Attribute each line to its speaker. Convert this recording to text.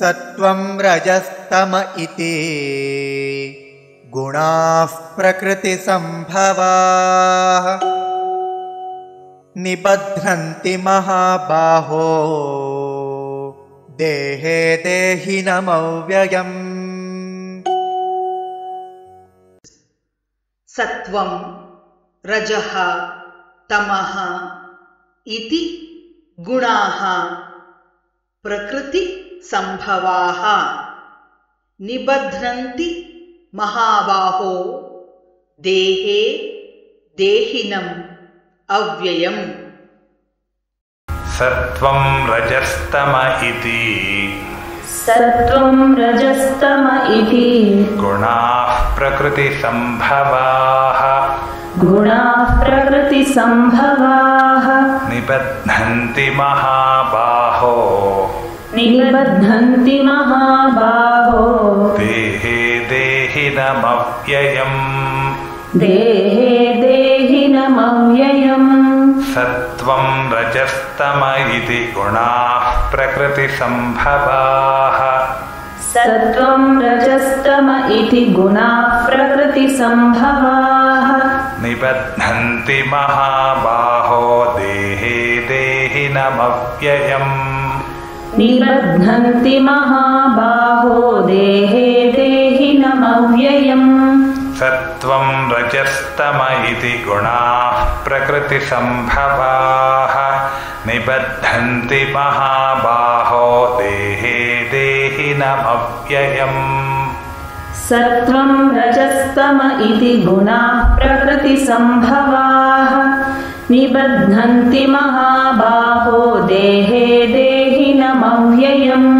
Speaker 1: सत्त्वं रजस्तम इति गुणाः प्रकृतिसम्भवाः निबध्नन्ति महाबाहो देहे देहिनमव्ययम्।
Speaker 2: सत्वं रजः तमः इति गुणाः प्रकृति संभवाः निबध्नन्ति महाबाहो देहे देहिनम् अव्ययम्।
Speaker 3: सत्वं रजस्तम इति गुणाः प्रकृतिसम्भवाः निबध्नन्ति महाबाहो देहे देहिनमव्ययम्। सत्वं रजस्तम इति गुणाः प्रकृतिसम्भवाः निबध्नन्ति महाबाहो देहे देहिनमव्ययम्। सत्वं रजस्तम इति गुणाः प्रकृतिसम्भवाः निबध्नन्ति महाबाहो देहे देहिनमव्ययम्।
Speaker 4: सत्वं रजस्तम इति गुणाः प्रकृतिसम्भवाः निबध्नन्ति महाबाहो देहे देहिनमव्ययम्।